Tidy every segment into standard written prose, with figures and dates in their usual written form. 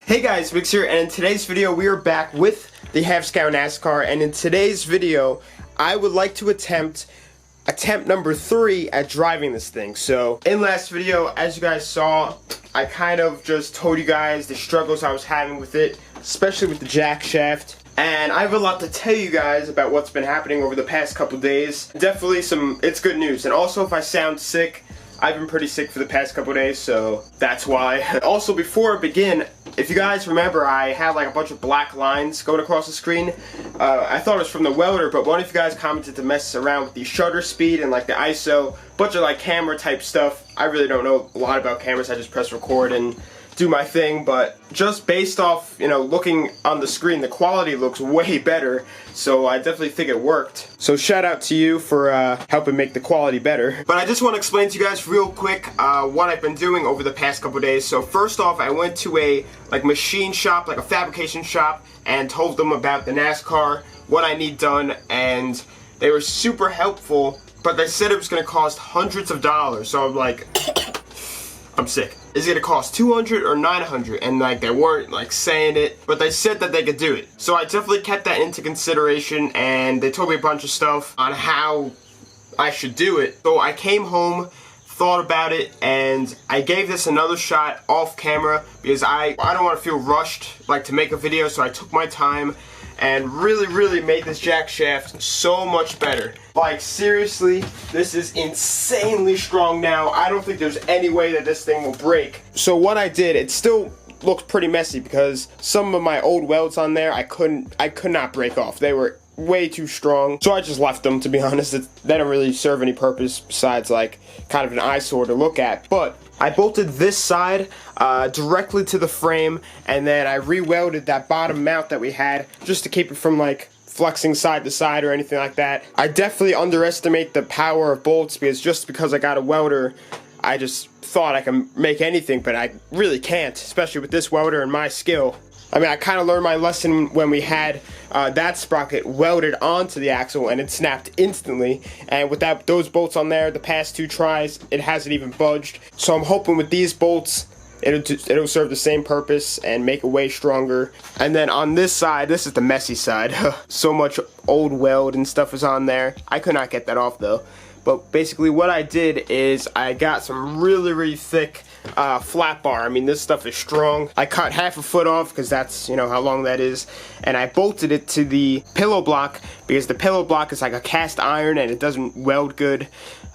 Hey guys, Vix here, and in today's video we are back with the Half Scout NASCAR, and in today's video I would like to attempt number 3 at driving this thing. So in last video, as you guys saw, I kind of just told you guys the struggles I was having with it, especially with the jack shaft. And I have a lot to tell you guys about what's been happening over the past couple days. Definitely it's good news. And also, if I sound sick, I've been pretty sick for the past couple days, so that's why. Also, before I begin, if you guys remember, I had like a bunch of black lines going across the screen. I thought it was from the welder, but one of you guys commented to mess around with the shutter speed and like the ISO, bunch of like camera type stuff. I really don't know a lot about cameras. I just press record and do my thing, but just based off, looking on the screen, the quality looks way better, so I definitely think it worked. So shout out to you for helping make the quality better. But I just want to explain to you guys real quick what I've been doing over the past couple days. So first off, I went to a machine shop, like a fabrication shop, and told them about the NASCAR, what I need done, and they were super helpful, but they said it was going to cost hundreds of dollars, so I'm like, I'm sick. Is it gonna cost $200 or $900? And they weren't saying it, but they said that they could do it. So I definitely kept that into consideration, and they told me a bunch of stuff on how I should do it. So I came home, thought about it, and I gave this another shot off camera because I don't want to feel rushed to make a video, so I took my time and really made this jack shaft so much better. Seriously, this is insanely strong now. I don't think there's any way that this thing will break. So what I did, it still looks pretty messy because some of my old welds on there I could not break off. They were way too strong, so I just left them, to be honest. They don't really serve any purpose besides kind of an eyesore to look at. But I bolted this side directly to the frame, and then I re-welded that bottom mount that we had just to keep it from flexing side to side or anything like that. I definitely underestimate the power of bolts because I got a welder, I just thought I can make anything, but I really can't, especially with this welder and my skill. I mean, I kind of learned my lesson when we had that sprocket welded onto the axle and it snapped instantly. And with those bolts on there, the past 2 tries, it hasn't even budged. So I'm hoping with these bolts, it'll serve the same purpose and make it way stronger. And then on this side, this is the messy side. So much old weld and stuff is on there. I could not get that off though. But basically what I did is I got some really thick flat bar. I mean, this stuff is strong. I cut half a foot off because that's how long that is, and I bolted it to the pillow block because the pillow block is like a cast iron and it doesn't weld good.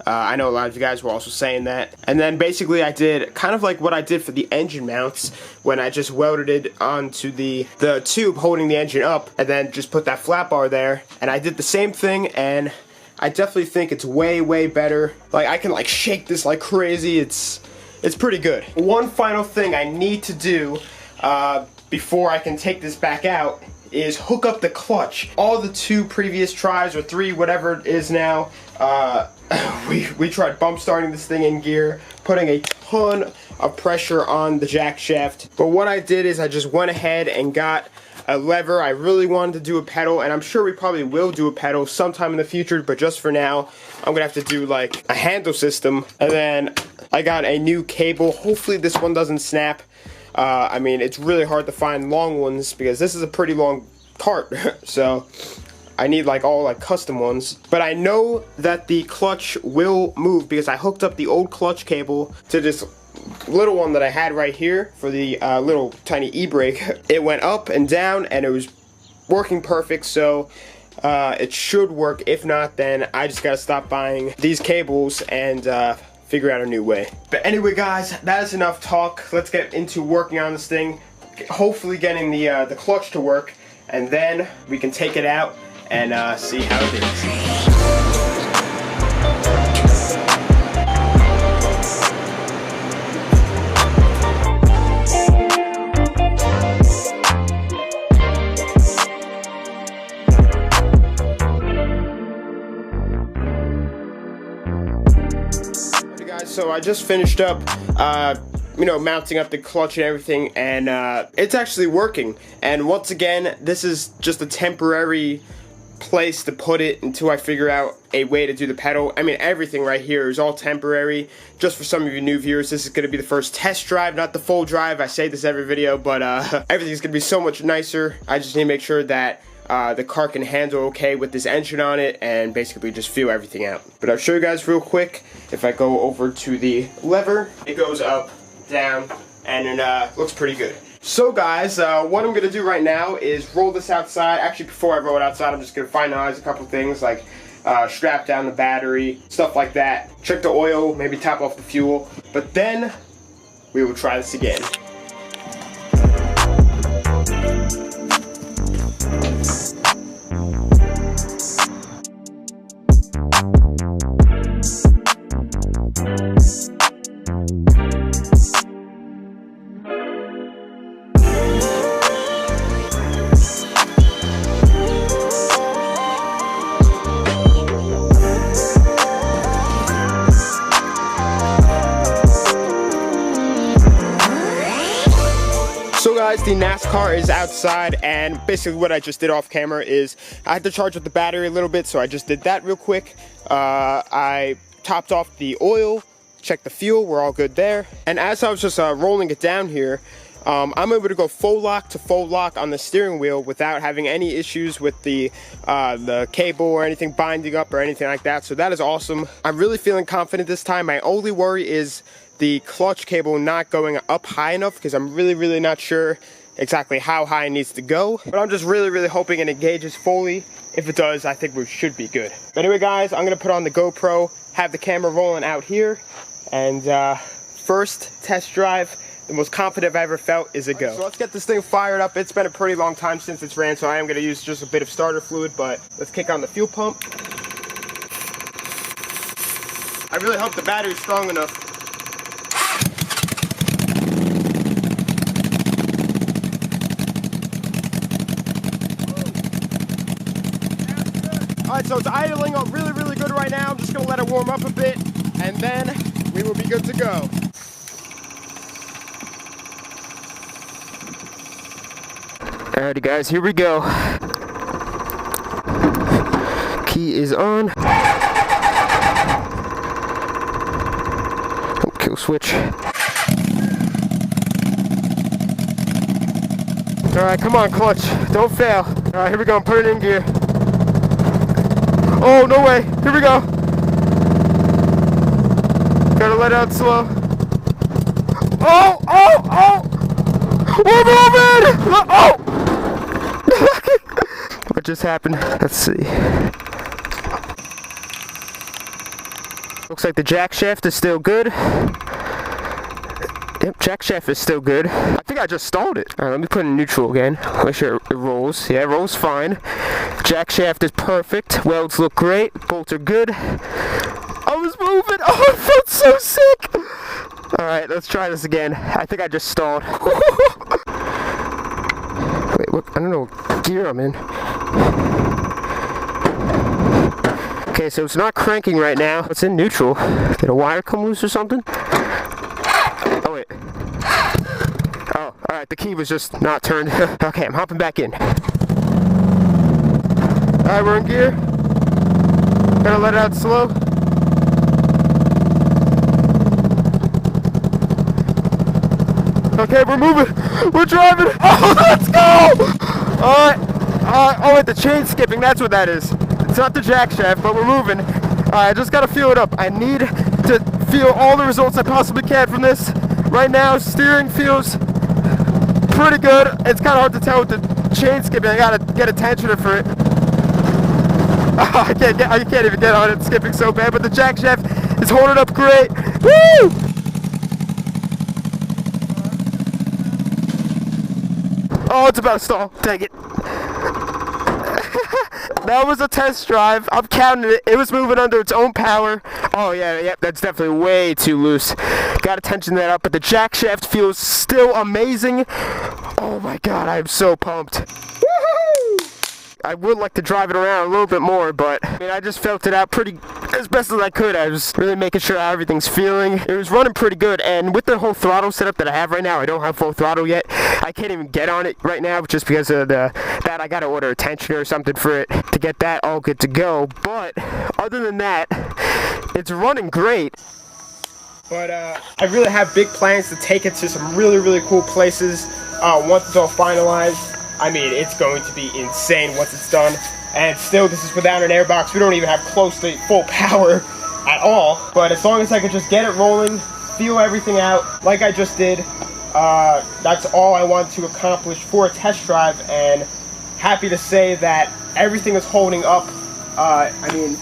I know a lot of you guys were also saying that. And then basically I did kind of like what I did for the engine mounts when I just welded it onto the tube holding the engine up, and then just put that flat bar there, and I did the same thing, and I definitely think it's way better. I can shake this like crazy. It's pretty good. One final thing I need to do before I can take this back out is hook up the clutch. All the 2 previous tries, or 3, whatever it is now, we tried bump starting this thing in gear, putting a ton of pressure on the jack shaft. But what I did is I just went ahead and got a lever. I really wanted to do a pedal, and I'm sure we probably will do a pedal sometime in the future, but just for now, I'm gonna have to do a handle system. And then I got a new cable. Hopefully this one doesn't snap. I mean, it's really hard to find long ones because this is a pretty long cart, so I need all custom ones. But I know that the clutch will move because I hooked up the old clutch cable to this little one that I had right here for the little tiny e-brake. It went up and down and it was working perfect, so it should work. If not, then I just gotta stop buying these cables and figure out a new way. But anyway guys, that is enough talk. Let's get into working on this thing, hopefully getting the clutch to work, and then we can take it out and see how it is. So I just finished up, mounting up the clutch and everything, and it's actually working. And once again, this is just a temporary place to put it until I figure out a way to do the pedal. I mean, everything right here is all temporary. Just for some of you new viewers, this is going to be the first test drive, not the full drive. I say this every video, but everything's going to be so much nicer. I just need to make sure that the car can handle okay with this engine on it and basically just feel everything out. But I'll show you guys real quick. If I go over to the lever, it goes up, down, and it looks pretty good. So guys, what I'm going to do right now is roll this outside. Actually, before I roll it outside, I'm just going to finalize a couple things like strap down the battery, stuff like that. Check the oil, maybe top off the fuel. But then, we will try this again. So guys, the NASKART is outside, and basically what I just did off camera is I had to charge up the battery a little bit, so I just did that real quick. I topped off the oil, checked the fuel, we're all good there. And as I was just rolling it down here, I'm able to go full lock to full lock on the steering wheel without having any issues with the cable or anything binding up or anything like that. So that is awesome. I'm really feeling confident this time. My only worry is the clutch cable not going up high enough, because I'm really not sure exactly how high it needs to go. But I'm just really hoping it engages fully. If it does, I think we should be good. But anyway guys, I'm gonna put on the GoPro, have the camera rolling out here, and first test drive, the most confident I've ever felt, is a go. Right, so let's get this thing fired up. It's been a pretty long time since it's ran, so I am gonna use just a bit of starter fluid, but let's kick on the fuel pump. I really hope the battery's strong enough. Alright, so it's idling up really good right now. I'm just going to let it warm up a bit, and then we will be good to go. Alrighty guys, here we go. Key is on. Oh, kill switch. Alright, come on clutch, don't fail. Alright, here we go, put it in gear. Oh, no way. Here we go. Gotta let it out slow. Oh! We're moving! Oh! What just happened? Let's see. Looks like the jackshaft is still good. Yep, jackshaft is still good. I think I just stalled it. Alright, let me put it in neutral again. Make sure it rolls. Yeah, it rolls fine. Jackshaft is perfect. Welds look great. Bolts are good. I was moving. Oh, it felt so sick. Alright, let's try this again. I think I just stalled. Wait, what? I don't know what gear I'm in. Okay, so it's not cranking right now. It's in neutral. Did a wire come loose or something? Oh, wait. Oh, alright, the key was just not turned. Okay, I'm hopping back in. Alright, we're in gear. Gotta let it out slow. Okay, we're moving. We're driving. Oh, let's go! Alright. Oh, wait, the chain skipping. That's what that is. It's not the jack shaft, but we're moving. Alright, I just gotta feel it up. I need to feel all the results I possibly can from this. Right now, steering feels pretty good. It's kind of hard to tell with the chain skipping. I gotta get a tensioner for it. Oh, I can't even get on it. It's skipping so bad, but the jack shaft is holding up great. Woo! Oh, it's about to stall. Dang it. That was a test drive. I'm counting it. It was moving under its own power. Oh, yeah, that's definitely way too loose. Gotta tension that up, but the jack shaft feels still amazing. Oh my god, I am so pumped. Woohoo! I would like to drive it around a little bit more, but I mean, I just felt it out pretty as best as I could. I was really making sure how everything's feeling. It was running pretty good, and with the whole throttle setup that I have right now, I don't have full throttle yet. I can't even get on it right now just because of the that, I gotta order a tensioner or something for it to get that all good to go. But other than that, it's running great. But I really have big plans to take it to some really cool places once it's all finalized. I mean, it's going to be insane once it's done. And still, this is without an airbox. We don't even have close to full power at all. But as long as I can just get it rolling, feel everything out like I just did, that's all I want to accomplish for a test drive. And happy to say that everything is holding up. I mean,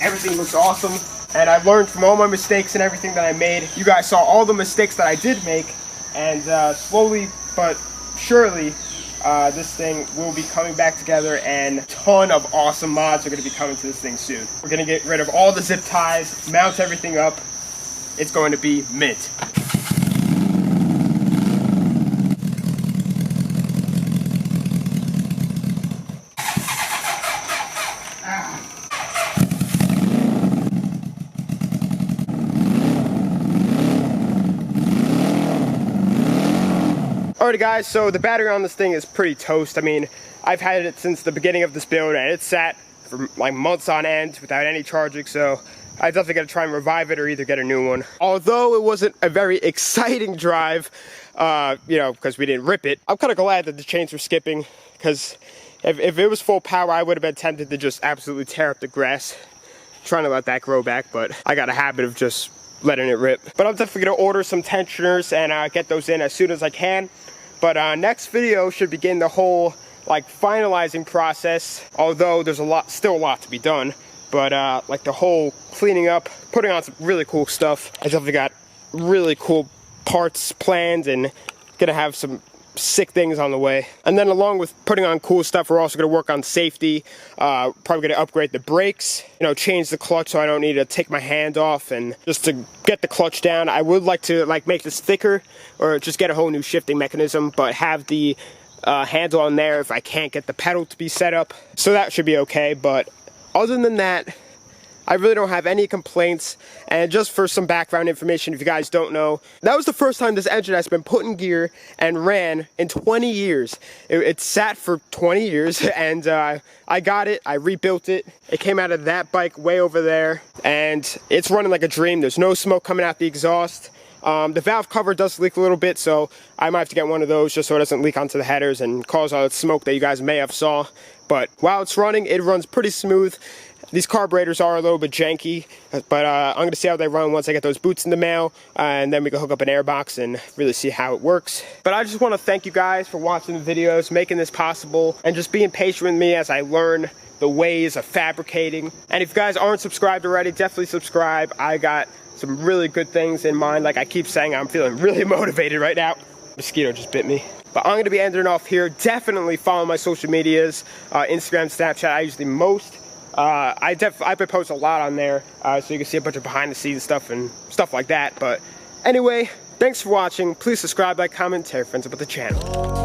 everything looks awesome. And I've learned from all my mistakes and everything that I made. You guys saw all the mistakes that I did make. And slowly but surely, this thing will be coming back together, and a ton of awesome mods are going to be coming to this thing soon. We're going to get rid of all the zip ties, mount everything up. It's going to be mint. Alrighty guys, so the battery on this thing is pretty toast. I mean, I've had it since the beginning of this build, and it sat for like months on end without any charging, so I definitely gotta try and revive it or either get a new one. Although it wasn't a very exciting drive, you know, because we didn't rip it, I'm kind of glad that the chains were skipping, because if it was full power, I would have been tempted to just absolutely tear up the grass, trying to let that grow back, but I got a habit of just letting it rip. But I'm definitely gonna order some tensioners and get those in as soon as I can. But next video should begin the whole like finalizing process, although there's still a lot to be done. But like the whole cleaning up, putting on some really cool stuff. I definitely got really cool parts planned and gonna have some sick things on the way. And then along with putting on cool stuff, we're also gonna work on safety. Probably gonna upgrade the brakes, you know, change the clutch so I don't need to take my hand off, and just to get the clutch down. I would like to like make this thicker or just get a whole new shifting mechanism, but have the handle on there if I can't get the pedal to be set up. So that should be okay. But other than that, I really don't have any complaints. And just for some background information, if you guys don't know, that was the first time this engine has been put in gear and ran in 20 years. It sat for 20 years, and I got it, I rebuilt it. It came out of that bike way over there, and it's running like a dream. There's no smoke coming out the exhaust. The valve cover does leak a little bit, so I might have to get one of those just so it doesn't leak onto the headers and cause all that smoke that you guys may have saw. But while it's running, it runs pretty smooth. These carburetors are a little bit janky, but I'm going to see how they run once I get those boots in the mail, and then we can hook up an airbox and really see how it works. But I just want to thank you guys for watching the videos, making this possible, and just being patient with me as I learn the ways of fabricating. And if you guys aren't subscribed already, definitely subscribe. I got some really good things in mind. Like I keep saying, I'm feeling really motivated right now. Mosquito just bit me. But I'm going to be ending off here. Definitely follow my social medias, Instagram, Snapchat. I use the most. I post a lot on there, so you can see a bunch of behind the scenes stuff and stuff like that. But anyway, thanks for watching. Please subscribe, like, comment, tell your friends about the channel.